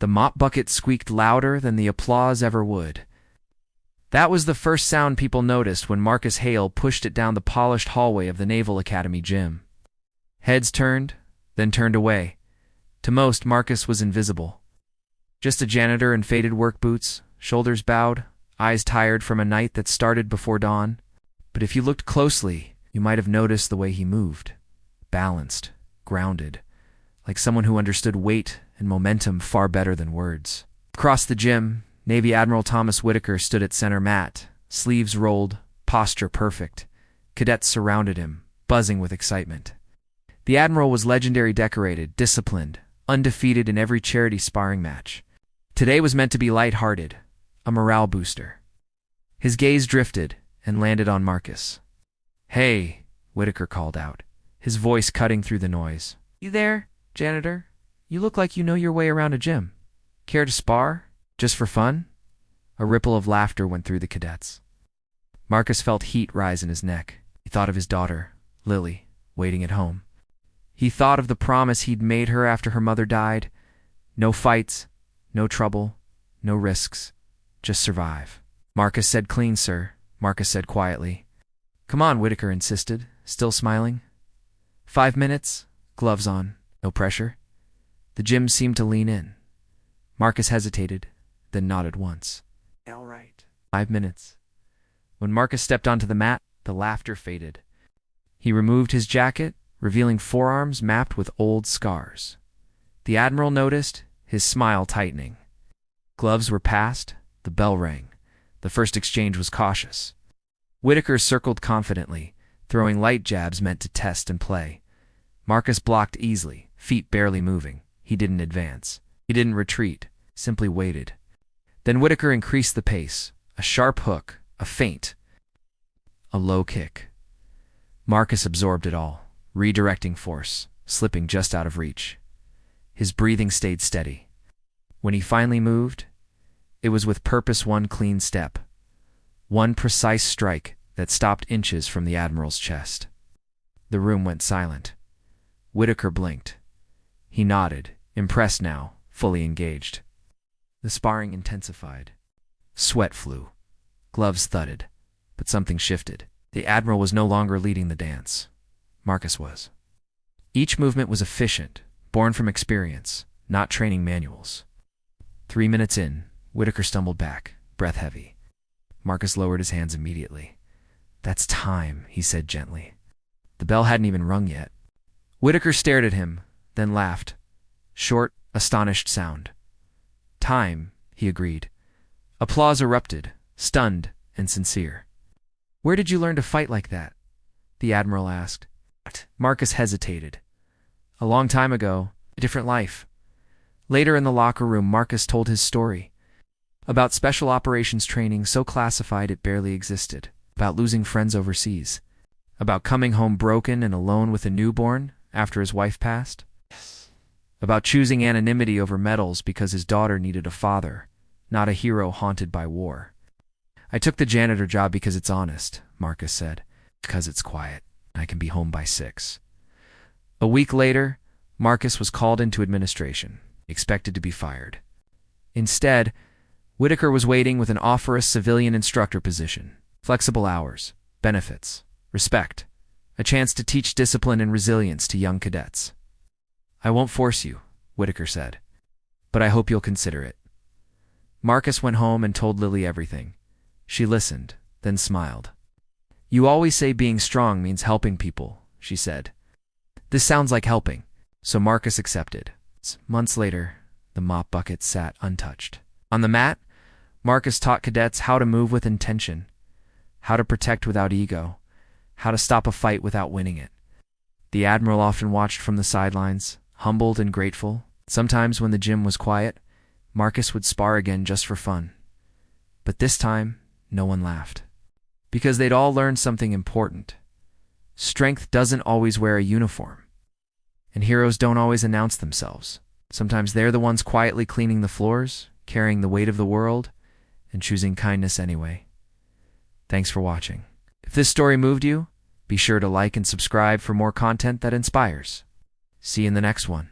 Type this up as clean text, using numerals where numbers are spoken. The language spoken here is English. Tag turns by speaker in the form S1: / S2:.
S1: The mop bucket squeaked louder than the applause ever would. That was the first sound people noticed when Marcus Hale pushed it down the polished hallway of the Naval Academy gym. Heads turned, then turned away. To most, Marcus was invisible. Just a janitor in faded work boots, shoulders bowed, eyes tired from a night that started before dawn. But if you looked closely, you might have noticed the way he moved. Balanced, grounded, like someone who understood weight and momentum far better than words. Across the gym, Navy Admiral Thomas Whitaker stood at center mat, sleeves rolled, posture perfect. Cadets surrounded him, buzzing with excitement. The Admiral was legendary decorated, disciplined, undefeated in every charity sparring match. Today was meant to be lighthearted, a morale booster. His gaze drifted and landed on Marcus. "Hey," Whitaker called out, his voice cutting through the noise. "You there, janitor? You look like you know your way around a gym. Care to spar? Just for fun?" A ripple of laughter went through the cadets. Marcus felt heat rise in his neck. He thought of his daughter, Lily, waiting at home. He thought of the promise he'd made her after her mother died. No fights, no trouble, no risks, just survive. "Marcus said clean, sir," Marcus said quietly. "Come on," Whitaker insisted, still smiling. 5 minutes, gloves on, no pressure. The gym seemed to lean in. Marcus hesitated, then nodded once. "All right." 5 minutes. When Marcus stepped onto the mat, the laughter faded. He removed his jacket, revealing forearms mapped with old scars. The Admiral noticed, his smile tightening. Gloves were passed, the bell rang. The first exchange was cautious. Whitaker circled confidently, throwing light jabs meant to test and play. Marcus blocked easily, feet barely moving. He didn't advance. He didn't retreat, simply waited. Then Whitaker increased the pace. A sharp hook, a feint, a low kick. Marcus absorbed it all, redirecting force, slipping just out of reach. His breathing stayed steady. When he finally moved, it was with purpose, one clean step, one precise strike that stopped inches from the Admiral's chest. The room went silent. Whitaker blinked. He nodded, impressed now, fully engaged. The sparring intensified. Sweat flew. Gloves thudded. But something shifted. The Admiral was no longer leading the dance. Marcus was. Each movement was efficient, born from experience, not training manuals. 3 minutes in, Whitaker stumbled back, breath heavy. Marcus lowered his hands immediately. "That's time," he said gently. The bell hadn't even rung yet. Whitaker stared at him, then laughed. Short, astonished sound. "Time," he agreed. Applause erupted, stunned and sincere. "Where did you learn to fight like that?" the Admiral asked. Marcus hesitated. "A long time ago, a different life." Later in the locker room, Marcus told his story. About special operations training so classified it barely existed. About losing friends overseas. About coming home broken and alone with a newborn after his wife passed. About choosing anonymity over medals because his daughter needed a father, not a hero haunted by war. "I took the janitor job because it's honest," Marcus said. "Because it's quiet. I can be home by 6. A week later, Marcus was called into administration, expected to be fired. Instead, Whitaker was waiting with an offer, a civilian instructor position, flexible hours, benefits, respect, a chance to teach discipline and resilience to young cadets. "I won't force you," Whitaker said, "but I hope you'll consider it." Marcus went home and told Lily everything. She listened, then smiled. "You always say being strong means helping people," she said. "This sounds like helping." So Marcus accepted. Months later, the mop bucket sat untouched. On the mat, Marcus taught cadets how to move with intention, how to protect without ego, how to stop a fight without winning it. The Admiral often watched from the sidelines, humbled and grateful. Sometimes when the gym was quiet, Marcus would spar again just for fun. But this time, no one laughed. Because they'd all learned something important. Strength doesn't always wear a uniform. And heroes don't always announce themselves. Sometimes they're the ones quietly cleaning the floors, carrying the weight of the world, and choosing kindness anyway. Thanks for watching. If this story moved you, be sure to like and subscribe for more content that inspires. See you in the next one.